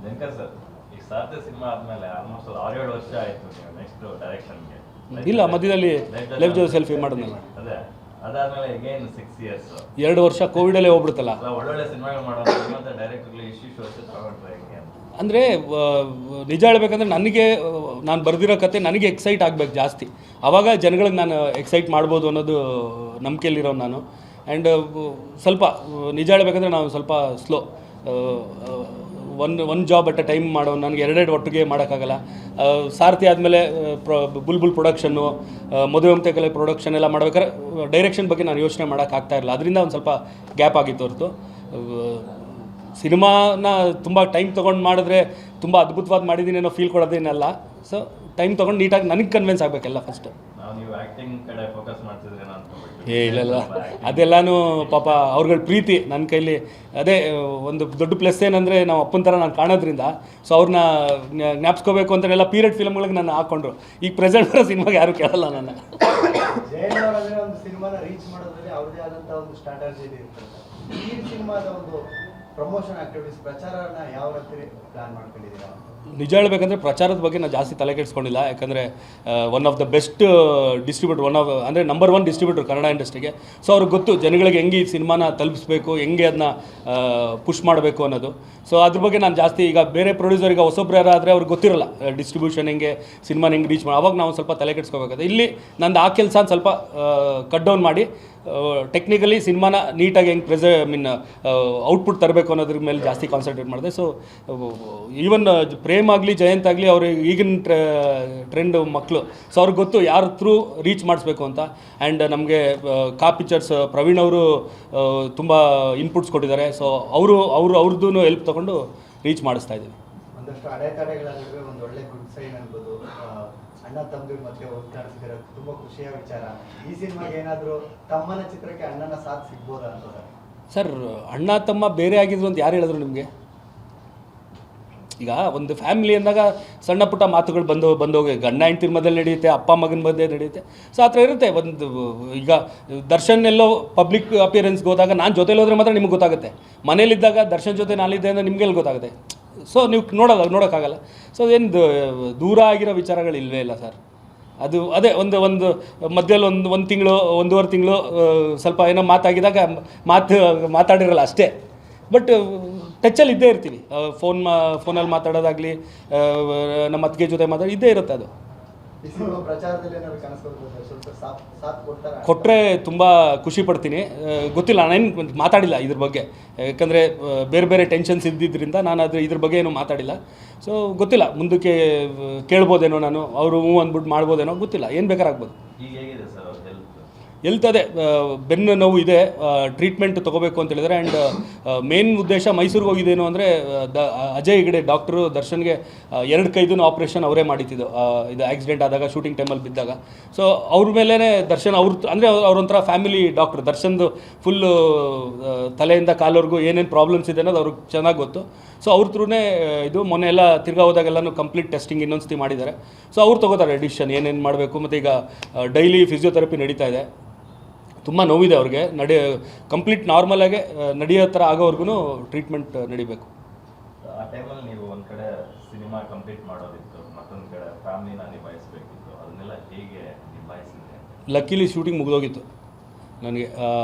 Venkat sir, ಈಗ ಸಾರ್ಥೆ cinema ಆದ್ಮೇಲೆ almost 6-7 ವರ್ಷ ಆಯ್ತು ನೀವು ನೆಕ್ಸ್ಟ್ ಡೈರೆಕ್ಷನ್ಗೆ. ಇಲ್ಲ, ಮಧ್ಯದಲ್ಲಿ ಲೈಫ್ ಜೊತೆ ಸೆಲ್ಫಿ ಮಾಡೋದಲ್ಲ. ಅದೇ ಅದಾದ್ಮೇಲೆ ಅಗೇನ್ 6 years 2 ವರ್ಷ ಕೋವಿಡಲ್ಲೇ ಹೋಗ್ಬಿಡುತ್ತಲ್ಲ. ಒಳ್ಳೊಳ್ಳೆ ಸಿನಿಮಾಗಳು ಮಾಡೋದು ಮತ್ತೆ ಡೈರೆಕ್ಟರ್ಲಿ ಇಶ್ಯೂಸ್ ವರ್ಷ ತಗೊಂಡ್ರೆ ಹೆಂಗೆ ಅಂತ. ಅಂದರೆ ನಿಜ ಹೇಳ್ಬೇಕಂದ್ರೆ ನನಗೆ ನಾನು ಬರೆದಿರೋ ಕತೆ ನನಗೆ ಎಕ್ಸೈಟ್ ಆಗಬೇಕು ಜಾಸ್ತಿ, ಆವಾಗ ಜನಗಳಿಗೆ ನಾನು ಎಕ್ಸೈಟ್ ಮಾಡ್ಬೋದು ಅನ್ನೋದು ನಂಬಿಕೆಯಲ್ಲಿರೋ ನಾನು. ಆ್ಯಂಡ್ ಸ್ವಲ್ಪ ನಿಜ ಹೇಳ್ಬೇಕಂದ್ರೆ ನಾವು ಸ್ವಲ್ಪ slow, one job at a time ಮಾಡೋ, ನನಗೆ ಎರಡೆರಡು ಒಟ್ಟಿಗೆ ಮಾಡೋಕ್ಕಾಗಲ್ಲ. ಸಾರಥಿ ಆದಮೇಲೆ ಬುಲ್ಬುಲ್ ಪ್ರೊಡಕ್ಷನ್ನು, ಮದುವೆ ಮಮತೆ ಪ್ರೊಡಕ್ಷನ್ ಎಲ್ಲ ಮಾಡ್ಬೇಕಾದ್ರೆ ಡೈರೆಕ್ಷನ್ ಬಗ್ಗೆ ನಾನು ಯೋಚನೆ ಮಾಡೋಕ್ಕಾಗ್ತಾ ಇರಲಿಲ್ಲ. ಅದರಿಂದ ಒಂದು ಸ್ವಲ್ಪ ಗ್ಯಾಪ್ ಆಗಿತ್ತು ಹೊರತು ಸಿನಿಮಾನ ತುಂಬ ಟೈಮ್ ತೊಗೊಂಡು ಮಾಡಿದ್ರೆ ತುಂಬ ಅದ್ಭುತವಾದ ಮಾಡಿದ್ದೀನಿ ಅನ್ನೋ ಫೀಲ್ ಕೊಡೋದೇನಲ್ಲ. ಸೊ ಟೈಮ್ ತೊಗೊಂಡು ನೀಟಾಗಿ ನನಗೆ ಕನ್ವಿನ್ಸ್ ಆಗಬೇಕೆಲ್ಲ ಫಸ್ಟು. ನೀವು ಆ್ಯಕ್ಟಿಂಗ್ ಕಡೆ ಫೋಕಸ್ ಮಾಡ್ತಿದ್ರೇನೋ ಅನ್ಕೊಂಡ್ಬಿಟ್ಟು. ಇಲ್ಲ, ಅದೆಲ್ಲನೂ ಪಾಪ ಅವ್ರಗಳ ಪ್ರೀತಿ ನನ್ನ ಕೈಲಿ. ಅದೇ ಒಂದು ದೊಡ್ಡ ಪ್ಲಸ್ ಏನಂದರೆ ನಾವು ಅಪ್ಪನ ಥರ ನಾನು ಕಾಣೋದ್ರಿಂದ, ಸೊ ಅವ್ರನ್ನ ಜ್ಞಾಪಿಸ್ಕೋಬೇಕು ಅಂತೆಲ್ಲ ಪೀರಿಯಡ್ ಫಿಲ್ಮ್ಗಳಿಗೆ ನಾನು ಹಾಕ್ಕೊಂಡ್ರು. ಈಗ ಪ್ರೆಸೆಂಟ್ ಬರೋ ಸಿನಿಮಾಗೆ ಯಾರು ಕೇಳಲ್ಲ ನನ್ನ. ಜಯಣ್ಣ ಅವರಾದ್ರೆ ಒಂದು ಸಿನಿಮಾನ ರೀಚ್ ಮಾಡೋದ್ರಲ್ಲಿ ಅವ್ರದೇ ಆದಂಥ ಒಂದು ಸ್ಟ್ರಾಟಜಿ ಇರ್ತದೆ. ಈ ಸಿನಿಮಾದ ಒಂದು ಪ್ರಮೋಷನ್ ಆಕ್ಟಿವಿಟೀಸ್, ಪ್ರಚಾರನ ಯಾವ ರೀತಿ ಪ್ಲಾನ್ ಮಾಡ್ಕೊಂಡಿದ್ದೀರಾ? ನಿಜ ಹೇಳಬೇಕಂದ್ರೆ ಪ್ರಚಾರದ ಬಗ್ಗೆ ನಾನು ಜಾಸ್ತಿ ತಲೆ ಕೆಡಿಸ್ಕೊಂಡಿಲ್ಲ. ಯಾಕಂದರೆ one of the best distributor, ಅಂದರೆ ನಂಬರ್ 1 ಡಿಸ್ಟ್ರಿಬ್ಯೂಟರ್ ಕನ್ನಡ ಇಂಡಸ್ಟ್ರಿಗೆ. ಸೊ ಅವ್ರಿಗೆ ಗೊತ್ತು ಜನಗಳಿಗೆ ಹೆಂಗೆ ಈ ಸಿನಿಮಾನ ತಲುಪಿಸ್ಬೇಕು, ಹೆಂಗೆ ಅದನ್ನ ಪುಷ್ ಮಾಡಬೇಕು ಅನ್ನೋದು. ಸೊ ಅದ್ರ ಬಗ್ಗೆ ನಾನು ಜಾಸ್ತಿ, ಈಗ ಬೇರೆ ಪ್ರೊಡ್ಯೂಸರಿಗೆ ಹೊಸೊಬ್ರು ಯಾರಾದರೆ ಅವ್ರಿಗೆ ಗೊತ್ತಿರಲ್ಲ ಡಿಸ್ಟ್ರಿಬ್ಯೂಷನ್ ಹೆಂಗೆ, ಸಿನಿಮಾನ ಹೆಂಗೆ ರೀಚ್ ಮಾಡಿ. ಅವಾಗ ನಾವು ಸ್ವಲ್ಪ ತಲೆ ಕೆಡಿಸ್ಕೋಬೇಕಾಗುತ್ತೆ. ಇಲ್ಲಿ ನಂದು ಆ ಕೆಲಸ ಸ್ವಲ್ಪ ಕಟ್ ಡೌನ್ ಮಾಡಿ ಟೆಕ್ನಿಕಲಿ ಸಿನಿಮಾನ ನೀಟಾಗಿ ಹೆಂಗೆ ಔಟ್ಪುಟ್ ತರಬೇಕು ಅನ್ನೋದ್ರ ಮೇಲೆ ಜಾಸ್ತಿ ಕಾನ್ಸಂಟ್ರೇಟ್ ಮಾಡಿದೆ. ಸೊ ಈವನ್ ಪ್ರೇಮ್ ಆಗಲಿ ಜಯಂತ್ ಆಗಲಿ ಅವರು ಈಗಿನ ಟ್ರೆಂಡ್ ಮಕ್ಕಳು. ಸೊ ಅವ್ರಿಗೆ ಗೊತ್ತು ಯಾರ ಥ್ರೂ ರೀಚ್ ಮಾಡಿಸ್ಬೇಕು ಅಂತ. ಆ್ಯಂಡ್ ನಮಗೆ ಕಾ ಪಿಕ್ಚರ್ಸ್ ಪ್ರವೀಣ್ ಅವರು ತುಂಬ ಇನ್ಪುಟ್ಸ್ ಕೊಟ್ಟಿದ್ದಾರೆ. ಸೊ ಅವ್ರದ್ದು ಹೆಲ್ಪ್ ತೊಗೊಂಡು ರೀಚ್ ಮಾಡಿಸ್ತಾ ಇದ್ದೀವಿ. ಒಂದಷ್ಟು ಅಡೆತಡೆಗಳ ನಡುವೆ ಒಂದು ಒಳ್ಳೆ ಗುಡ್ ಸೈನ್ ಅನ್ಬೋದು. ಅಣ್ಣ ತಮ್ಮದಿರ ಮಧ್ಯೆ ಒಗ್ಗೂಡಿಸಿದ್ರೆ ತುಂಬ ಖುಷಿಯ ವಿಚಾರ. ಈ ಸಿನಿಮಾಗೆ ಏನಾದರೂ ತಮ್ಮನ ಚಿತ್ರಕ್ಕೆ ಅಣ್ಣನ ಸಾಥ್ ಸಿಗ್ಬೋದಾ ಅಂತ? ಸರ್, ಅಣ್ಣ ತಮ್ಮ ಬೇರೆ ಆಗಿದ್ರು ಅಂತ ಯಾರು ಹೇಳಿದ್ರು ನಿಮಗೆ? ಈಗ ಒಂದು ಫ್ಯಾಮಿಲಿ ಅಂದಾಗ ಸಣ್ಣ ಪುಟ್ಟ ಮಾತುಗಳು ಬಂದೋಗಿ ಗಂಡ ಹೆಂಡ್ತಿರ ಮಧ್ಯೆ ನಡೆಯುತ್ತೆ, ಅಪ್ಪ ಮಗನ ಮಧ್ಯೆ ನಡೆಯುತ್ತೆ. ಸೊ ಆ ಥರ ಇರುತ್ತೆ. ಒಂದು ಈಗ ದರ್ಶನ್ ಎಲ್ಲೋ ಪಬ್ಲಿಕ್ ಅಪಿಯರೆನ್ಸ್ಗೆ ಹೋದಾಗ ನಾನು ಜೊತೆಲಿ ಹೋದರೆ ಮಾತ್ರ ನಿಮ್ಗೆ ಗೊತ್ತಾಗುತ್ತೆ. ಮನೇಲಿದ್ದಾಗ ದರ್ಶನ್ ಜೊತೆ ನಾನಿದ್ದೆ ಅಂದರೆ ನಿಮಗೆಲ್ಲಿ ಗೊತ್ತಾಗುತ್ತೆ. ಸೊ ನೀವು ನೋಡೋಕ್ಕಾಗಲ್ಲ. ಸೊ ಏನು ದೂರ ಆಗಿರೋ ವಿಚಾರಗಳು ಇಲ್ಲವೇ ಇಲ್ಲ ಸರ್. ಅದು ಅದೇ ಒಂದು ಮಧ್ಯದಲ್ಲಿ ಒಂದು ತಿಂಗಳು 1.5 ತಿಂಗಳು ಸ್ವಲ್ಪ ಏನೋ ಮಾತಾಗಿದಾಗ ಮಾತಾಡಿರಲ್ಲ ಅಷ್ಟೇ. ಬಟ್ ಟಚ್ಚಲ್ಲಿ ಇದ್ದೇ ಇರ್ತೀವಿ. ಫೋನಲ್ಲಿ ಮಾತಾಡೋದಾಗಲಿ, ನಮ್ಮ ಅತ್ತಿಗೆ ಜೊತೆ ಇದ್ದೇ ಇರುತ್ತೆ. ಅದು ಕೊಟ್ಟರೆ ತುಂಬ ಖುಷಿ ಪಡ್ತೀನಿ. ಗೊತ್ತಿಲ್ಲ, ನಾನೇನು ಮಾತಾಡಿಲ್ಲ ಇದ್ರ ಬಗ್ಗೆ. ಯಾಕಂದರೆ ಬೇರೆ ಬೇರೆ ಟೆನ್ಷನ್ಸ್ ಇದ್ದಿದ್ದರಿಂದ ನಾನು ಇದ್ರ ಬಗ್ಗೆ ಏನೂ ಮಾತಾಡಿಲ್ಲ. ಸೊ ಗೊತ್ತಿಲ್ಲ, ಮುಂದಕ್ಕೆ ಕೇಳ್ಬೋದೇನೋ, ನಾನು ಅವರು ಅಂದ್ಬಿಟ್ಟು ಮಾಡ್ಬೋದೇನೋ, ಗೊತ್ತಿಲ್ಲ. ಏನು ಬೇಕಾದ್ರೆ ಆಗ್ಬೋದು. ಈಗ ಹೇಗಿದೆ ಸರ್ ಹೆಲ್ತ್? ಅದೇ ಬೆನ್ನು ನೋವು ಇದೆ, ಟ್ರೀಟ್ಮೆಂಟ್ ತೊಗೋಬೇಕು ಅಂತ ಹೇಳಿದರೆ. ಆ್ಯಂಡ್ ಮೇನ್ ಉದ್ದೇಶ ಮೈಸೂರಿಗೆ ಹೋಗಿದ್ದೇನು ಅಂದರೆ ಅಜಯ್ ಹೆಗಡೆ ಡಾಕ್ಟ್ರು ದರ್ಶನ್ಗೆ 2 ಕೈದೂ ಆಪ್ರೇಷನ್ ಅವರೇ ಮಾಡಿದ್ದು. ಇದು ಆಕ್ಸಿಡೆಂಟ್ ಆದಾಗ, ಶೂಟಿಂಗ್ ಟೈಮಲ್ಲಿ ಬಿದ್ದಾಗ. ಸೊ ಅವ್ರ ಮೇಲೇ ದರ್ಶನ್ ಅಂದರೆ ಅವ್ರೊಂಥರ ಫ್ಯಾಮಿಲಿ ಡಾಕ್ಟ್ರು. ದರ್ಶನ್ದು ಫುಲ್ಲು ತಲೆಯಿಂದ ಕಾಲವರೆಗೂ ಏನೇನು ಪ್ರಾಬ್ಲಮ್ಸ್ ಇದೆ ಅನ್ನೋದು ಅವ್ರಿಗೆ ಚೆನ್ನಾಗಿ ಗೊತ್ತು. ಸೊ ಅವ್ರ ಥ್ರೂನೇ ಇದು ಮೊನ್ನೆ ಎಲ್ಲ ತಿರ್ಗಾ ಹೋದಾಗೆಲ್ಲನೂ ಕಂಪ್ಲೀಟ್ ಟೆಸ್ಟಿಂಗ್ ಇನ್ನೊಂದು ಮಾಡಿದ್ದಾರೆ. ಸೊ ಅವ್ರು ತೊಗೋತಾರೆ ಡಿಸಿಷನ್ ಏನೇನು ಮಾಡಬೇಕು. ಮತ್ತು ಈಗ ಡೈಲಿ ಫಿಸಿಯೋಥೆರಪಿ ನಡೀತಾ ಇದೆ. ತುಂಬ ನೋವಿದೆ ಅವ್ರಿಗೆ. ಕಂಪ್ಲೀಟ್ ನಾರ್ಮಲಾಗೆ ನಡೆಯೋ ಥರ ಆಗೋವರೆಗೂ ಟ್ರೀಟ್ಮೆಂಟ್ ನಡಿಬೇಕು. ಆ ಟೈಮಲ್ಲಿ ನೀವು ಒಂದು ಕಡೆ ಸಿನಿಮಾ ಕಂಪ್ಲೀಟ್ ಮಾಡೋದಿತ್ತು, ಮತ್ತೊಂದು ಕಡೆ ಫ್ಯಾಮಿಲಿನ ನಿಭಾಯಿಸಬೇಕಿತ್ತು. ಅದನ್ನೆಲ್ಲ ಹೇಗೆ ನಿಭಾಯಿಸಿದೆ? ಲಕ್ಕಿಲಿ ಶೂಟಿಂಗ್ ಮುಗಿದೋಗಿತ್ತು ನನಗೆ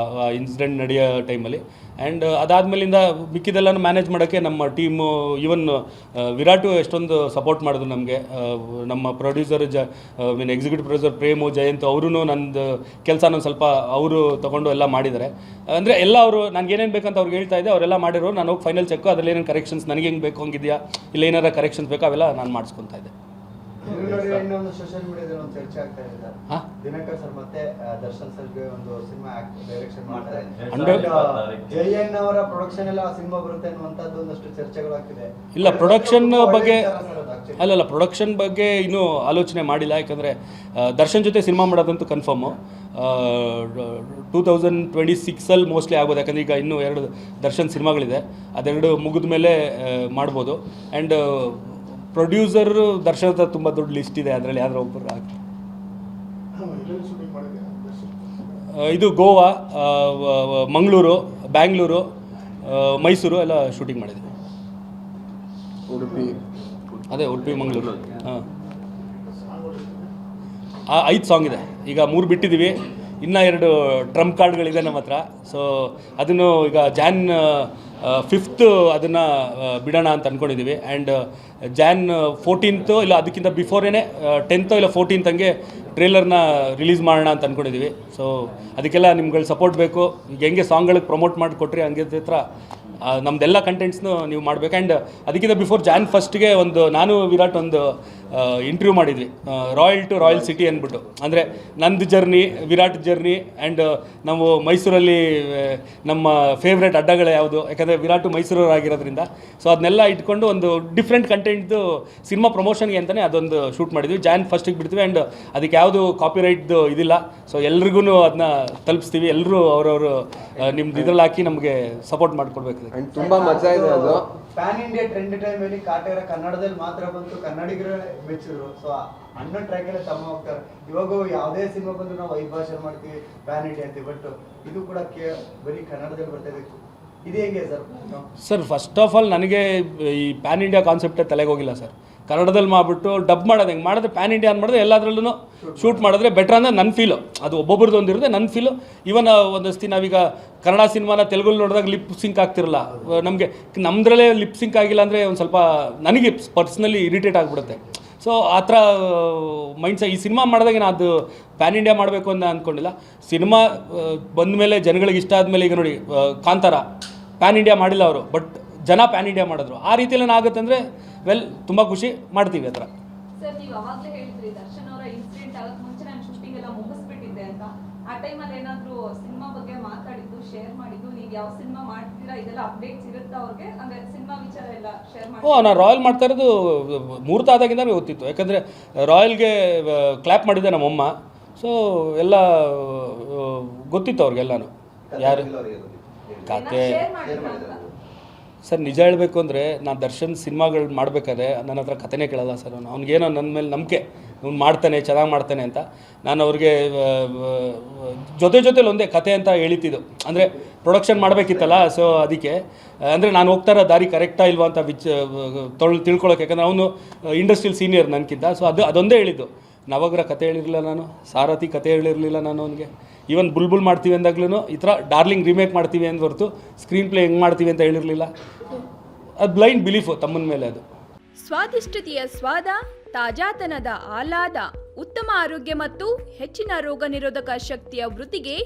ಇನ್ಸಿಡೆಂಟ್ ನಡೆಯೋ ಟೈಮಲ್ಲಿ. ಆ್ಯಂಡ್ ಅದಾದಮೇಲಿಂದ ಮಿಕ್ಕಿದೆಲ್ಲನೂ ಮ್ಯಾನೇಜ್ ಮಾಡೋಕ್ಕೆ ನಮ್ಮ ಟೀಮು, ಈವನ್ ವಿರಾಟು ಎಷ್ಟೊಂದು ಸಪೋರ್ಟ್ ಮಾಡಿದ್ರು ನಮಗೆ. ನಮ್ಮ producer executive producer Premu, Jayanth ಅವರೂ ನಂದು ಕೆಲಸನ ಸ್ವಲ್ಪ ಅವರು ತೊಗೊಂಡು ಎಲ್ಲ ಮಾಡಿದ್ದಾರೆ. ಅಂದರೆ ಎಲ್ಲ ಅವರು ನನಗೇನೇನು ಬೇಕಂತ ಅವ್ರಿಗೆ ಹೇಳ್ತಾ ಇದ್ದೆ, ಅವರೆಲ್ಲ ಮಾಡಿರೋ. ನಾನು ಹೋಗಿ ಫೈನಲ್ ಚೆಕ್ಕು, ಅದರಲ್ಲಿ ಏನೇನು ಕರೆಕ್ಷನ್ಸ್ ನನಗೆ ಹೆಂಗೆ ಬೇಕು ಹಂಗಿದೆಯಾ, ಇಲ್ಲ ಏನಾರ ಕರೆಕ್ಷನ್ಸ್ ಬೇಕಾ, ಅವೆಲ್ಲ ನಾನು ಮಾಡಿಸ್ಕೊತಾ ಇದ್ದೆ. ಸೋಷಿಯಲ್ ಮೀಡಿಯಾದಲ್ಲಿ ಒಂದು ಚರ್ಚೆ ಆಗ್ತಾ ಇದೆ. ದಿನಕರ್ ಸರ್ ಮತ್ತೆ ದರ್ಶನ್ ಸರ್ಗೆ ಒಂದು ಸಿನಿಮಾ ಡೈರೆಕ್ಷನ್ ಮಾಡ್ತಾರೆ. ಜಯಣ್ಣ ಅವರ ಪ್ರೊಡಕ್ಷನ್ ಎಲ್ಲ ಸಿನಿಮಾ ಬರುತ್ತೆ ಅನ್ನುವಂಥದ್ದು ಒಂದಷ್ಟು ಚರ್ಚೆಗಳು ಆಗ್ತಿದೆ. ಇಲ್ಲ, ಪ್ರೊಡಕ್ಷನ್ ಬಗ್ಗೆ ಅಲ್ಲಲ್ಲ, ಪ್ರೊಡಕ್ಷನ್ ಬಗ್ಗೆ ಇನ್ನೂ ಆಲೋಚನೆ ಮಾಡಿಲ್ಲ. ಯಾಕಂದರೆ ದರ್ಶನ್ ಜೊತೆ ಸಿನಿಮಾ ಮಾಡೋದಂತೂ ಕನ್ಫರ್ಮು. 2026 ಮೋಸ್ಟ್ಲಿ ಆಗ್ಬೋದು. ಯಾಕಂದರೆ ಈಗ ಇನ್ನೂ 2 ದರ್ಶನ್ ಸಿನಿಮಾಗಳಿದೆ, ಅದೆರಡು ಮುಗಿದ ಮೇಲೆ ಮಾಡ್ಬೋದು. ಆ್ಯಂಡ್ ಪ್ರೊಡ್ಯೂಸರ್ ದರ್ಶನ್ ಹತ್ರ ತುಂಬ ದೊಡ್ಡ ಲಿಸ್ಟ್ ಇದೆ, ಅದರಲ್ಲಿ ಯಾವ್ದಾರು ಒಬ್ಬರು ಆಗ್ತದೆ. ಇದು ಗೋವಾ, ಮಂಗಳೂರು, ಬ್ಯಾಂಗ್ಳೂರು, ಮೈಸೂರು ಎಲ್ಲ ಶೂಟಿಂಗ್ ಮಾಡಿದ್ವಿ. ಅದೇ ಉಡುಪಿ ಮಂಗಳೂರು ಹಾಂ 5 ಸಾಂಗ್ ಇದೆ, ಈಗ 3 ಬಿಟ್ಟಿದ್ದೀವಿ, ಇನ್ನೂ 2 ಟ್ರಂಪ್ ಕಾರ್ಡ್ಗಳಿದೆ ನಮ್ಮ ಹತ್ರ. ಸೊ ಅದನ್ನು ಈಗ ಜಾನ್ 5th ಅದನ್ನು ಬಿಡೋಣ ಅಂತ ಅಂದ್ಕೊಂಡಿದ್ದೀವಿ. ಆ್ಯಂಡ್ ಜಾನ್ 14th ಇಲ್ಲ ಅದಕ್ಕಿಂತ ಬಿಫೋರೇನೆ 10th ಇಲ್ಲ 14th ಹಂಗೆ ಟ್ರೇಲರ್ನ ರಿಲೀಸ್ ಮಾಡೋಣ ಅಂತ ಅಂದ್ಕೊಂಡಿದ್ದೀವಿ. ಸೊ ಅದಕ್ಕೆಲ್ಲ ನಿಮ್ಗಳ ಸಪೋರ್ಟ್ ಬೇಕು. ಈಗ ಹೆಂಗೆ ಸಾಂಗ್ಗಳಿಗೆ ಪ್ರಮೋಟ್ ಮಾಡಿಕೊಟ್ರಿ ಹಂಗೆ ಹತ್ರ ನಮ್ಮದೆಲ್ಲ ಕಂಟೆಂಟ್ಸ್ನು ನೀವು ಮಾಡಬೇಕು. ಆ್ಯಂಡ್ ಅದಕ್ಕಿಂತ ಬಿಫೋರ್ ಜಾನ್ 1st ಒಂದು ನಾನು ವಿರಾಟ್ ಒಂದು ಇಂಟರ್ವ್ಯೂ ಮಾಡಿದ್ವಿ, ರಾಯಲ್ ಟು ರಾಯಲ್ ಸಿಟಿ ಅಂದ್ಬಿಟ್ಟು. ಅಂದರೆ ನಂದು ಜರ್ನಿ, ವಿರಾಟ್ ಜರ್ನಿ, ಆ್ಯಂಡ್ ನಾವು ಮೈಸೂರಲ್ಲಿ ನಮ್ಮ ಫೇವ್ರೆಟ್ ಅಡ್ಡಗಳು ಯಾವುದು, ಯಾಕಂದರೆ ವಿರಾಟು ಮೈಸೂರವರಾಗಿರೋದ್ರಿಂದ. ಸೊ ಅದನ್ನೆಲ್ಲ ಇಟ್ಕೊಂಡು ಒಂದು ಡಿಫ್ರೆಂಟ್ ಕಂಟೆಂಟ್ದು ಸಿನಿಮಾ ಪ್ರಮೋಷನ್ಗೆ ಅಂತಲೇ ಅದೊಂದು ಶೂಟ್ ಮಾಡಿದ್ವಿ. ಜಾನ್ 1st ಬಿಡ್ತೀವಿ. ಆ್ಯಂಡ್ ಅದಕ್ಕೆ ಯಾವುದು ಕಾಪಿರೈಟ್ದು ಇದಿಲ್ಲ. ಸೊ ಎಲ್ರಿಗೂ ಅದನ್ನ ತಲುಪಿಸ್ತೀವಿ. ಎಲ್ಲರೂ ಅವರವರು ನಿಮ್ದು ಇದ್ರಲ್ಲಿ ಹಾಕಿ ನಮಗೆ ಸಪೋರ್ಟ್ ಮಾಡಿಕೊಡ್ಬೇಕು. ತುಂಬ ಮಜಾ ಇದೆ ಅದು. ಪ್ಯಾನ್ ಇಂಡಿಯಾ ಟ್ರೆಂಡ್ ಟೈಮಲ್ಲಿ ಕಾಟೇರ ಕನ್ನಡದಲ್ಲಿ ಮಾತ್ರ ಬಂತು, ಕನ್ನಡಿಗರು ಮೆಚ್ಚರು. ಸೊ ಅಣ್ಣ ಟ್ರ್ಯಾಕ್ ಎಲ್ಲ ತಮ್ಮ ಹೋಗ್ತಾರೆ. ಇವಾಗ ಯಾವುದೇ ಸಿನಿಮಾ ಬಂದು ನಾವು 5 ಭಾಷೆ ಮಾಡ್ತೀವಿ, ಪ್ಯಾನ್ ಇಂಡಿಯಾ ಅಂತೀವಿ. ಬಟ್ ಇದು ಕೂಡ ಬರೀ ಕನ್ನಡದಲ್ಲಿ ಬರ್ತಾ ಇದೆ. ಇದು ಹೇಗೆ ಸರ್? ಫಸ್ಟ್ ಆಫ್ ಆಲ್ ನನಗೆ ಈ ಪ್ಯಾನ್ ಇಂಡಿಯಾ ಕಾನ್ಸೆಪ್ಟೇ ತಲೆಗೆ ಹೋಗಿಲ್ಲ ಸರ್. ಕನ್ನಡದಲ್ಲಿ ಮಾಡಿಬಿಟ್ಟು ಡಬ್ ಮಾಡೋದು ಹೆಂಗೆ ಮಾಡಿದ್ರೆ ಪ್ಯಾನ್ ಇಂಡಿಯಾ ಅಂತ ಮಾಡಿದ್ರೆ ಎಲ್ಲದರಲ್ಲೂ ಶೂಟ್ ಮಾಡಿದ್ರೆ ಬೆಟ್ರ್ ಅಂದರೆ ನನ್ನ ಫೀಲು. ಅದು ಒಬ್ಬೊಬ್ರದ್ದು ಒಂದಿರುತ್ತೆ, ನನ್ನ ಫೀಲು. ಇವನ್ ಒಂದಷ್ಟು ನಾವೀಗ ಕನ್ನಡ ಸಿನಿಮಾನ ತೆಲುಗಲ್ಲಿ ನೋಡಿದಾಗ ಲಿಪ್ ಸಿಂಕ್ ಆಗ್ತಿರಲ್ಲ ನಮಗೆ. ನಮ್ಮದ್ರಲ್ಲೇ ಲಿಪ್ ಸಿಂಕ್ ಆಗಿಲ್ಲ ಅಂದರೆ ಒಂದು ಸ್ವಲ್ಪ ನನಗೆ ಪರ್ಸ್ನಲಿ ಇರಿಟೇಟ್ ಆಗಿಬಿಡುತ್ತೆ. ಸೊ ಆ ಥರ ಮೈಂಡ್ಸೆಟ್ ಈ ಸಿನಿಮಾ ಮಾಡಿದಾಗ ನಾನು ಅದು ಪ್ಯಾನ್ ಇಂಡಿಯಾ ಮಾಡಬೇಕು ಅಂತ ಅಂದ್ಕೊಂಡಿಲ್ಲ. ಸಿನಿಮಾ ಬಂದ ಮೇಲೆ ಜನಗಳಿಗೆ ಇಷ್ಟ ಆದಮೇಲೆ, ಈಗ ನೋಡಿ ಕಾಂತಾರ ಪ್ಯಾನ್ ಇಂಡಿಯಾ ಮಾಡಿಲ್ಲ ಅವರು, ಬಟ್ ಜನ ಪ್ಯಾನ್ ಇಂಡಿಯಾ ಮಾಡಿದ್ರು. ಆ ರೀತಿಯಲ್ಲಿ ಆಗುತ್ತೆ ಅಂದರೆ ವೆಲ್ ತುಂಬ ಖುಷಿ ಮಾಡ್ತೀವಿ ಆ ಥರ. ಸರ್, ನೀವು ಅವಾಗಲೇ ಹೇಳಿದ್ರಿ ದರ್ಶನ್ ಅವರ ಇನ್ಸಿಡೆಂಟ್ ಆಗಕ್ಕೆ ಮುಂಚೆ ನಾನು ಶೂಟಿಂಗ್ ಎಲ್ಲ ಮುಗಿಸ್ಬಿಟ್ಟಿದ್ದೆ ಅಂತ. ಆ ಟೈಮಲ್ಲಿ ಏನಾದರೂ ಸಿನಿಮಾ ಬಗ್ಗೆ ಮಾತಾಡಿದ್ದು, ಶೇರ್ ಮಾಡಿದ್ದು, ನೀವು ಯಾವ ಸಿನಿಮಾ ಮಾಡ್ತೀರಾ ಇದೆಲ್ಲ ಅಪ್ಡೇಟ್ಸ್ ಇರುತ್ತಾ ಅವ್ರಿಗೆ? ಅಂದರೆ ಸಿನಿಮಾ ವಿಚಾರ ಎಲ್ಲ ಶೇರ್ ಮಾಡಿ. ನಾನು ರಾಯಲ್ ಮಾಡ್ತಾ ಇರೋದು ಮುಹೂರ್ತ ಆದಾಗಿಂದಲೇ ಗೊತ್ತಿತ್ತು. ಯಾಕಂದರೆ ರಾಯಲ್ಗೆ ಕ್ಲ್ಯಾಪ್ ಮಾಡಿದ್ದೆ ನಮ್ಮಮ್ಮ. ಸೊ ಎಲ್ಲ ಗೊತ್ತಿತ್ತು ಅವ್ರಿಗೆಲ್ಲನೂ. ಯಾರು ಕತೆ ಸರ್, ನಿಜ ಹೇಳಬೇಕು ಅಂದರೆ ನಾನು ದರ್ಶನ್ ಸಿನಿಮಾಗಳು ಮಾಡಬೇಕಾದ್ರೆ ನನ್ನ ಹತ್ರ ಕಥೆನೇ ಕೇಳಲ್ಲ ಸರ್. ಅವ್ನಿಗೇನೋ ನನ್ನ ಮೇಲೆ ನಂಬಿಕೆ, ಅವ್ನು ಮಾಡ್ತಾನೆ, ಚೆನ್ನಾಗಿ ಮಾಡ್ತಾನೆ ಅಂತ. ನಾನು ಅವ್ರಿಗೆ ಜೊತೆಲಿ ಒಂದೇ ಕತೆ ಅಂತ ಹೇಳಿತಿದ್ದು. ಅಂದರೆ ಪ್ರೊಡಕ್ಷನ್ ಮಾಡಬೇಕಿತ್ತಲ್ಲ, ಸೊ ಅದಕ್ಕೆ ಅಂದರೆ ನಾನು ಹೋಗ್ತಾ ಇರೋ ದಾರಿ ಕರೆಕ್ಟಾ ಇಲ್ವಾ ಅಂತ ತಿಳ್ಕೊಳ್ಳೋಕೆ. ಯಾಕಂದರೆ ಅವನು ಇಂಡಸ್ಟ್ರಿಯಲ್ ಸೀನಿಯರ್ ನನಗಿಂತ. ಸೊ ಅದೊಂದೇ ಹೇಳಿದ್ದು. ನವಗ್ರಹ ಕತೆ ಹೇಳಿರಲಿಲ್ಲ ನಾನು, ಸಾರಥಿ ಕತೆ ಹೇಳಿರಲಿಲ್ಲ ನಾನು ಅವನಿಗೆ. ಈವನ್ ಬುಲ್ಬುಲ್ ಮಾಡ್ತೀವಿ ಅಂದಾಗ್ಲೂ ಈ ಥರ ಡಾರ್ಲಿಂಗ್ ರೀಮೇಕ್ ಮಾಡ್ತೀವಿ ಅಂತ ಹೊರತು ಸ್ಕ್ರೀನ್ ಪ್ಲೇ ಹೆಂಗೆ ಮಾಡ್ತೀವಿ ಅಂತ ಹೇಳಿರಲಿಲ್ಲ. ಅದು ಬ್ಲೈಂಡ್ ಬಿಲೀಫು ತಮ್ಮನ ಮೇಲೆ. ಅದು ಸ್ವಾದಿಷ್ಟತೆಯ ಸ್ವಾದ, ತಾಜಾತನದ ಆಹ್ಲಾದ, ಉತ್ತಮ ಆರೋಗ್ಯ ಮತ್ತು ಹೆಚ್ಚಿನ ರೋಗ ನಿರೋಧಕ ಶಕ್ತಿಯ ವೃದ್ಧಿಗೆ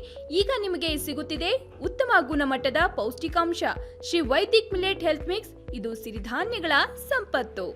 ಈಗ ನಿಮಗೆ ಸಿಗುತ್ತಿದೆ ಉತ್ತಮ ಗುಣಮಟ್ಟದ ಪೌಷ್ಟಿಕಾಂಶ Shri Vaidik millet health mix. ಇದು ಸಿರಿಧಾನ್ಯಗಳ ಸಂಪತ್ತು.